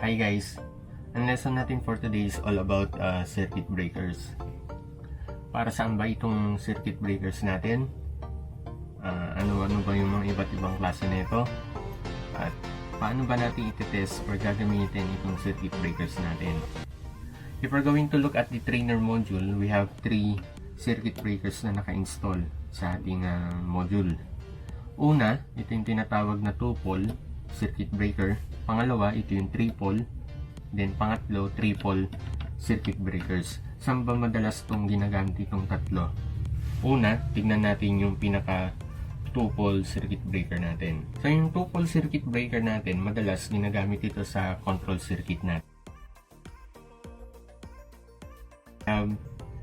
Hi guys! Ang lesson natin for today is all about circuit breakers. Para saan ba itong circuit breakers natin? Ano ba yung mga iba't ibang klase nito? At paano ba natin itetest or gagamitin itong circuit breakers natin? If we're going to look at the trainer module, we have 3 circuit breakers na naka-install sa ating module. Una, ito yung tinatawag na 2-pole circuit breaker. Pangalawa, ito yung 3-pole. Then pangatlo, 3-pole circuit breakers. Saan ba madalas itong ginagamit itong tatlo? Una, tignan natin yung pinaka 2-pole circuit breaker natin. So yung 2-pole circuit breaker natin, madalas ginagamit ito sa control circuit natin.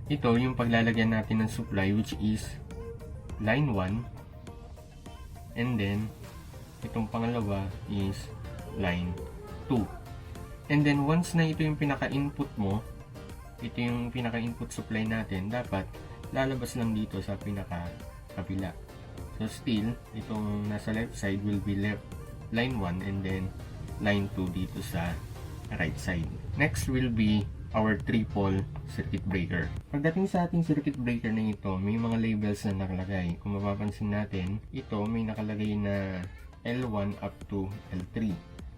Ito yung paglalagyan natin ng supply, which is line 1, and then itong pangalawa is line 2. And then once na ito yung pinaka-input mo, ito yung pinaka-input supply natin, dapat lalabas lang dito sa pinaka-kabila. So still, itong nasa left side will be left line 1 and then line 2 dito sa right side. Next will be our 3-pole circuit breaker. Pagdating sa ating circuit breaker na ito, may mga labels na nakalagay. Kung mapapansin natin, ito may nakalagay na L1 up to L3.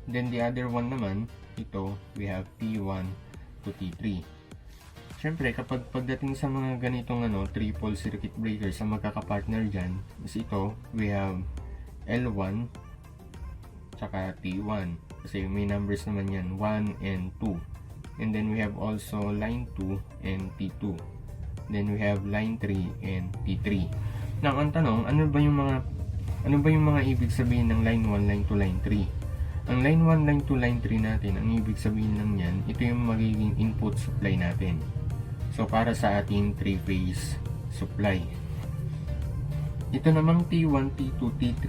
Then the other one naman, ito, we have T1 to T3. Siyempre, kapag pagdating sa mga ganitong 3-pole circuit breaker sa magkakapartner dyan, is ito, we have L1 tsaka T1. Kasi may numbers naman yan, 1 and 2. And then we have also line 2 and T2. Then we have line 3 and T3. Now, ang tanong, ano ba yung mga ibig sabihin ng line 1, line 2, line 3? Ang line 1, line 2, line 3 natin, ang ibig sabihin lang yan, ito yung magiging input supply natin. So, para sa ating 3-phase supply. Ito namang T1, T2, T3,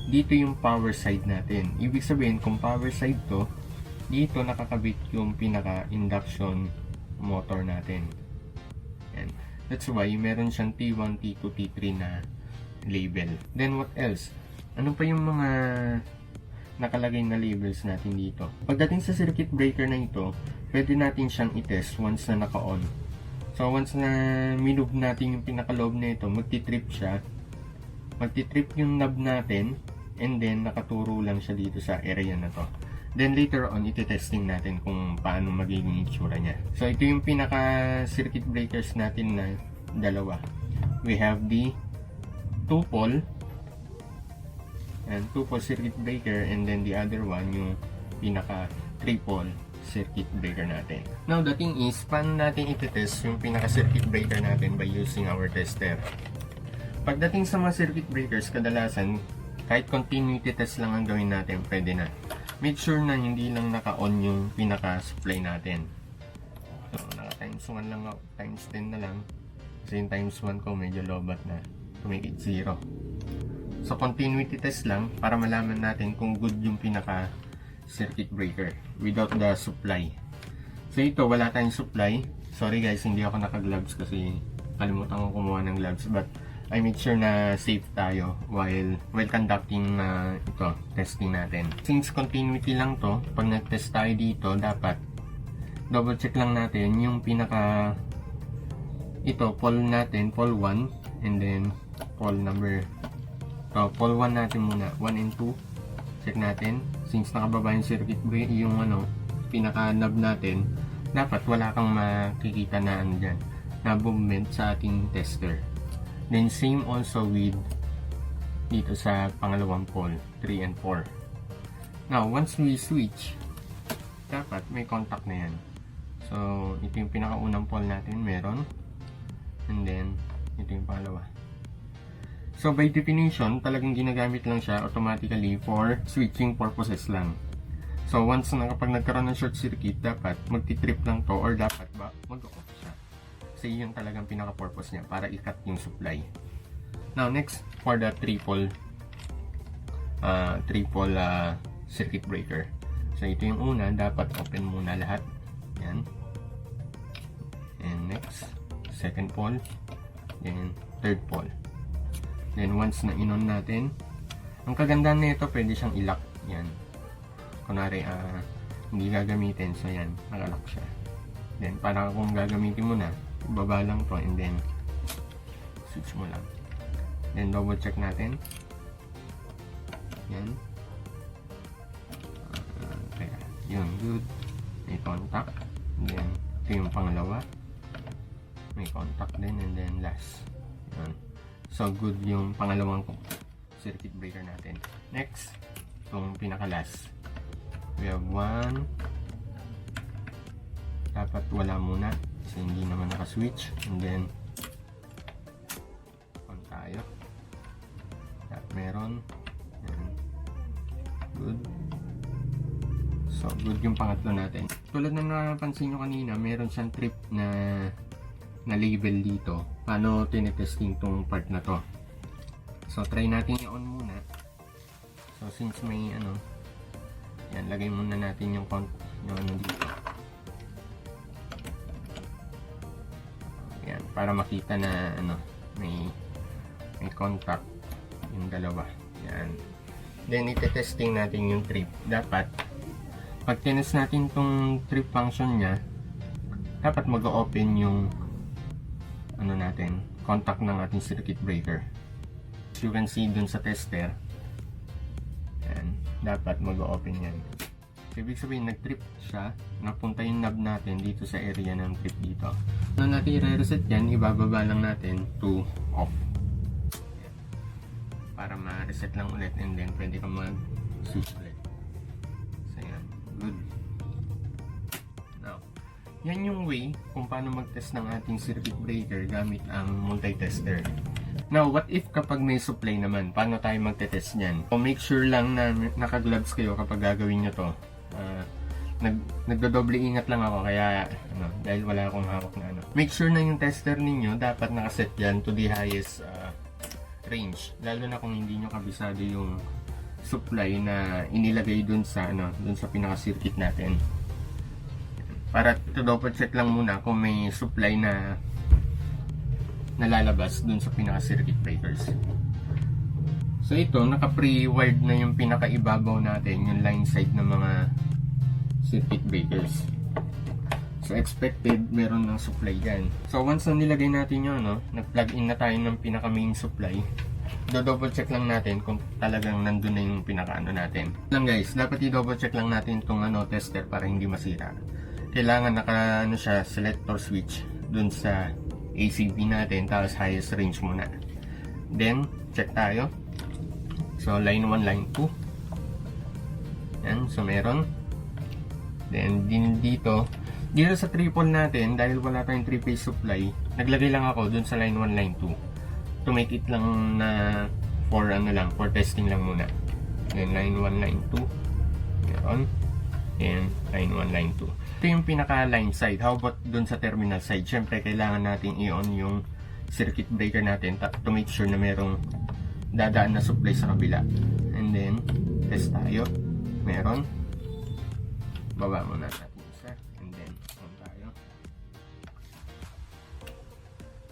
dito yung power side natin. Ibig sabihin, kung power side to, dito nakakabit yung pinaka-induction motor natin. And that's why meron siyang T1, T2, T3 na label. Then what else? Ano pa yung mga nakalagay na labels natin dito? Pagdating sa circuit breaker na ito, pwede natin siyang i-test once na naka-on. So once na minove natin yung pinaka-loob na ito, magti-trip siya. Magti-trip yung knob natin and then nakaturo lang siya dito sa area na to. Then later on, iti-testing natin kung paano magiging itsura niya. So ito yung pinaka-circuit breakers natin na dalawa. We have the 2-pole and 2-pole circuit breaker, and then the other one yung pinaka 3-pole circuit breaker natin. Now the thing is, paano natin iti-test yung pinaka circuit breaker natin by using our tester? Pagdating sa mga circuit breakers, kadalasan kahit continuity test lang ang gawin natin, pwede na. Make sure na hindi lang naka-on yung pinaka supply natin. So naka times 1 lang ako, times 10 na lang, kasi yung times 1 ko medyo lobat na to make it 0. So continuity test lang para malaman natin kung good yung pinaka circuit breaker without the supply. So ito, wala tayong supply. Sorry guys, hindi ako naka-gloves kasi kalimutan ko kumuha ng gloves, but I make sure na safe tayo while conducting ito, testing natin. Since continuity lang to, pag nag-test tayo dito, dapat double check lang natin yung pinaka ito, pole natin, pole 1, and then pole number pole 1 natin muna, 1 and 2 check natin. Since nakababa yung circuit breaker, yung pinaka knob natin, dapat wala kang makikita na dyan na movement sa ating tester. Then same also with dito sa pangalawang pole, 3 and 4. Now once we switch, dapat may contact na yan. So ito yung pinakaunang pole natin, meron, and then ito yung pangalawa. So by definition, talagang ginagamit lang siya automatically for switching purposes lang. So once na kapag nagkaroon ng short circuit, dapat magti-trip lang to, or dapat ba mag-off siya. Kasi yun talagang pinaka-purpose niya, para i-cut yung supply. Now next, for the 3-pole circuit breaker. So ito yung una, dapat open muna lahat. Yan. And next, second pole. Then third pole. Then once na in-on natin, ang kagandahan na ito, pwede siyang i-lock. Yan. Kunwari, hindi gagamitin. So yan, nakalock siya. Then para kung gagamitin mo na, ibaba lang to and then switch mo lang. Then double check natin. Yan. Kaya yun, good. May contact. And then ito yung pangalawa. May contact din and then last. Yan. So good yung pangalawang circuit breaker natin. Next, itong pinaka-last. We have one. Dapat wala muna kasi hindi naman naka-switch. And then on tayo. At meron. Yan. Good. So good yung pangatlo natin. Tulad na napansin nyo kanina, meron siyang trip na label dito. Paano tinetesting tong part na to. So try natin i-on muna. So since may yan, lagay muna natin yung dito. Yan, para makita na may contact yung dalawa. Yan. Then itetesting natin yung trip. Dapat pag tinest natin tong trip function nya, dapat mag-open yung natin, contact ng ating circuit breaker. As you can see dun sa tester, yan, dapat mag-open yan. So, ibig sabihin nag-trip siya, napunta yung knob natin dito sa area ng trip dito. Nung natin i-reset yan, ibababa lang natin to off. Yan. Para ma-reset lang ulit and then pwede ka mag-switch ulit. So yan, good. Now, yan yung way kung paano mag-test ng ating circuit breaker gamit ang multi-tester. Now, what if kapag may supply naman? Paano tayo magte-test niyan? So, make sure lang na naka-gloves kayo kapag gagawin nyo to. Nagdodoble ingat lang ako kaya dahil wala akong hawak na Make sure na yung tester ninyo dapat nakaset yan to the highest range. Lalo na kung hindi nyo kabisado yung supply na inilagay dun sa pinaka-circuit natin. Para to double check lang muna kung may supply na nalalabas dun sa pinaka-circuit breakers. So ito, naka-pre-wired na yung pinaka-ibabaw natin, yung line side ng mga circuit breakers. So expected, meron ng supply dyan. So once na nilagay natin yun, nag-plug in na tayo ng pinaka-main supply, do-double check lang natin kung talagang nandun na yung pinaka-ano natin. Lang guys, dapat i-double check lang natin itong tester para hindi masira. Kailangan siya, selector switch dun sa ACB natin, tapos highest range muna. Then, check tayo. So, line 1, line 2. Yan, so meron. Then, dito sa triple natin, dahil wala tayong 3-phase supply, naglagay lang ako dun sa line 1, line 2. To make it lang na for testing lang muna. Then, line 1, line 2. Meron. And line 1, line 2. Ito yung pinaka line side. How about dun sa terminal side? Syempre kailangan natin i-on yung circuit breaker natin to make sure na merong dadaan na supply sa kabila. And then test tayo. Meron. Baba muna natin isa. And then on tayo.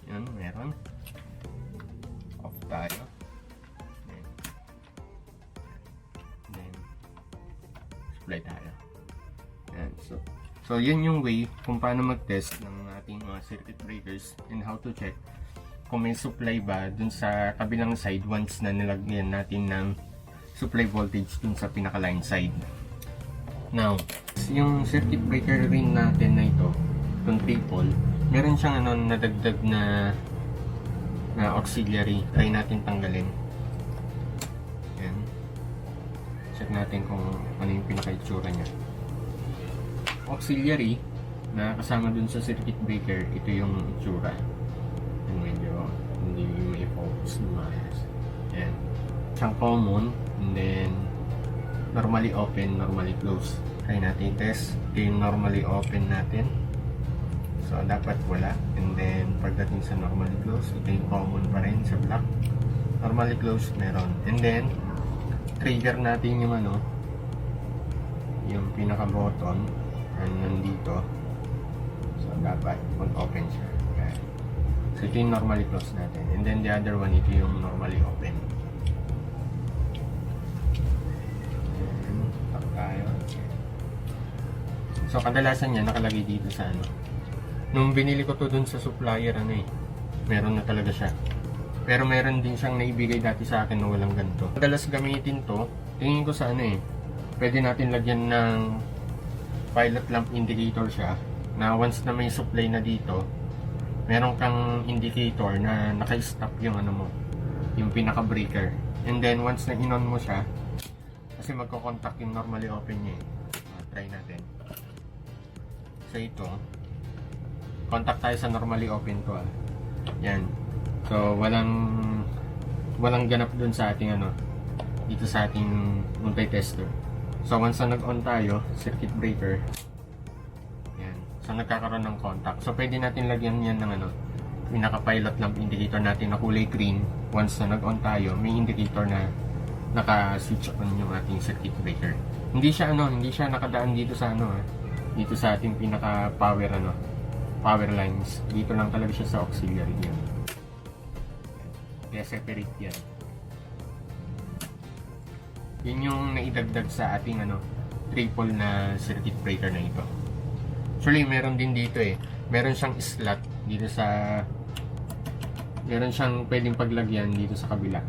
Yun, meron. Off tayo. Then supply tayo. Yan. So yun yung way kung paano mag-test ng ating mga circuit breakers and how to check kung may supply ba dun sa kabilang side once na nilagyan natin ng supply voltage dun sa pinaka-line side. Now, yung circuit breaker rin natin na ito, itong triple, meron siyang nadagdag na auxiliary. Try natin tanggalin. Yan. Check natin kung ano yung pinaka-itsura niya. Auxiliary na kasama dun sa circuit breaker, ito yung itsura. Yan, medyo hindi may focus na maayos. Yan. Siyang common, and then normally open, normally close. Try natin test. Ito yung normally open natin. So dapat wala. And then pagdating sa normally close, ito yung common pa rin sa black. Normally close, meron. And then trigger natin yung yung pinaka button nandito. So dapat mag-open siya. Okay. So ito yung normally close natin. And then the other one, ito yung normally open. And tap tayo. So kadalasan yan nakalagay dito sa ano. Nung binili ko to dun sa supplier, meron na talaga siya. Pero meron din siyang naibigay dati sa akin na walang ganito. Madalas gamitin to, tingin ko sa pwede natin lagyan ng pilot lamp indicator siya, na once na may supply na dito, meron kang indicator na naka-stop yung yung pinaka breaker. And then once na in-on mo siya, kasi magko-contact yung normally open niya. Try natin. So ito, contact tayo sa normally open to. Yan. So walang ganap dun sa ating dito sa ating multi-tester. So once na nag-on tayo, circuit breaker. Yan. So nagkakaroon ng contact. So pwede natin lagyan yan ng pinaka-pilot lamp indicator natin na kulay green. Once na nag-on tayo, may indicator na naka-switch on yung ating circuit breaker. Hindi siya nakadaan dito sa dito sa ating pinaka-power power lines. Dito lang talaga siya sa auxiliary yan. Kaya separate yan. Yun yung naidagdag sa ating triple na circuit breaker na ito. Actually, meron din dito meron siyang slot dito sa meron siyang pwedeng paglagyan dito sa kabila.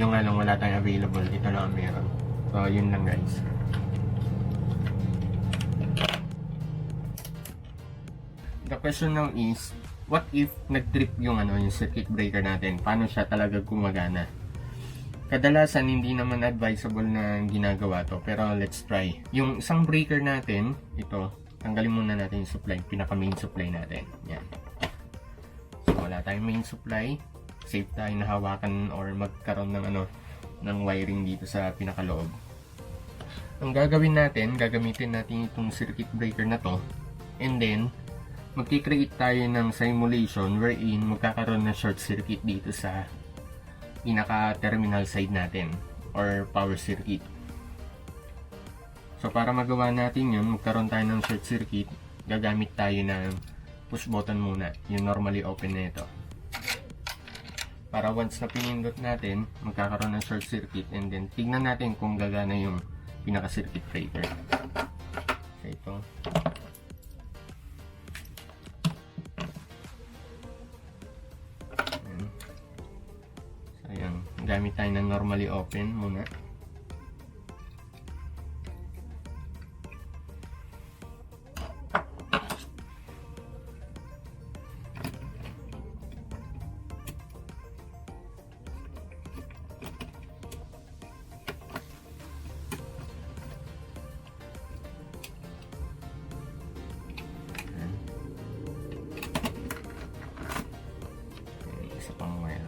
Yung nga lang wala tayong available, dito lang meron. So, yun lang guys. The question now is, what if nag-trip yung yung circuit breaker natin? Paano siya talaga gumagana? Kadalasan hindi naman advisable na ginagawa to, pero let's try. Yung isang breaker natin, ito, tanggalin muna natin yung supply, pinaka main supply natin. Yan. So wala tayong main supply, safe tayo na hawakan or magkaroon ng ng wiring dito sa pinakaloob. Ang gagawin natin, gagamitin natin itong circuit breaker na to, and then magki-create tayo ng simulation wherein magkakaroon ng short circuit dito sa pinaka-terminal side natin or power circuit. So para magawa natin yun, magkaroon tayo ng short circuit, gagamit tayo ng push button muna, yung normally open na ito. Para once na pinindot natin, magkakaroon ng short circuit, and then tignan natin kung gagana yung pinaka-circuit breaker. So ito. Ayan, gamit tayo ng normally open muna. Isa pang wire.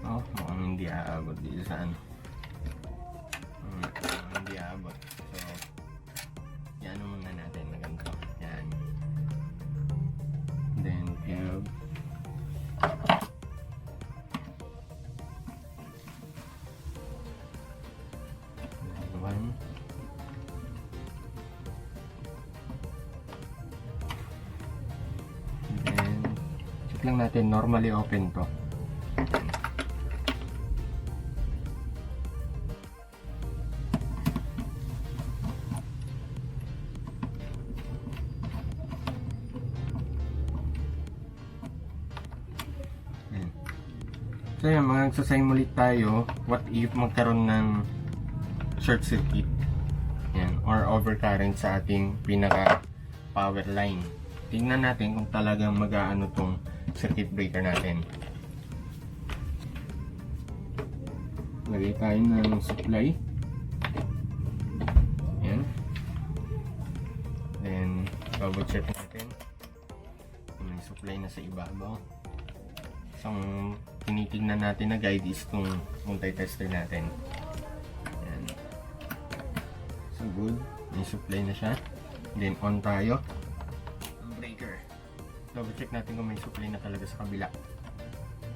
Mukhang hindi aabot dito sa hindi aabot. So, yan muna natin na ganito. Yan. Then, have one. Then, check lang natin, normally open to. So yan, magsasimulate tayo what if magkaroon ng short circuit yan, or overcurrent sa ating pinaka power line. Tingnan natin kung talagang mag-aano tong circuit breaker natin. Lagay tayo ng supply. Yan. Then double check natin kung may supply na sa ibabaw. So ang tinitignan natin na guide is itong multi-tester natin. Ayan. So So good. May supply na siya. Then on tayo. Breaker. Double check natin kung may supply na talaga sa kabila.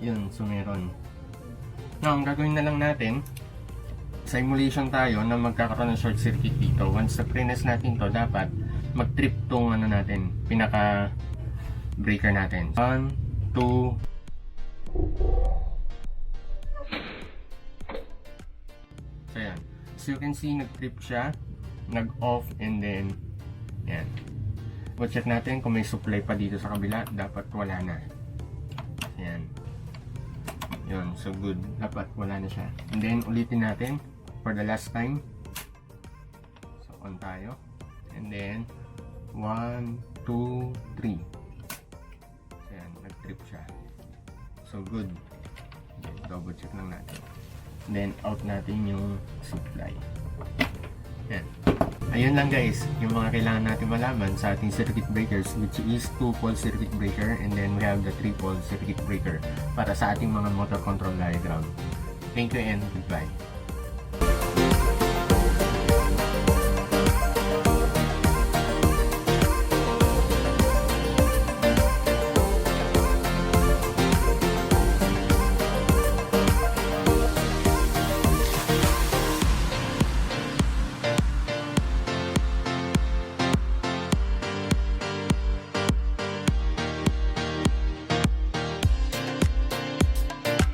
Yun, so meron. Now, ang gagawin na lang natin, simulation tayo na magkakaroon ng short circuit dito. Once na-prenes natin to, dapat mag-trip tong ano natin, pinaka breaker natin. 1, 2. So yan. So you can see, nag-trip siya, nag-off, and then yan. Check natin kung may supply pa dito sa kabila. Dapat wala na. Yan. Yun, so good. Dapat wala na siya. And then, ulitin natin for the last time. So, on tayo. And then, 1, 2, 3. So, yan. Nag-trip siya. So, good. Then, double check lang natin. And then, out natin yung supply. Yan. Ayun lang guys, yung mga kailangan natin malaman sa ating circuit breakers, which is 2-pole circuit breaker, and then we have the 3-pole circuit breaker para sa ating mga motor control diagram. Thank you and goodbye.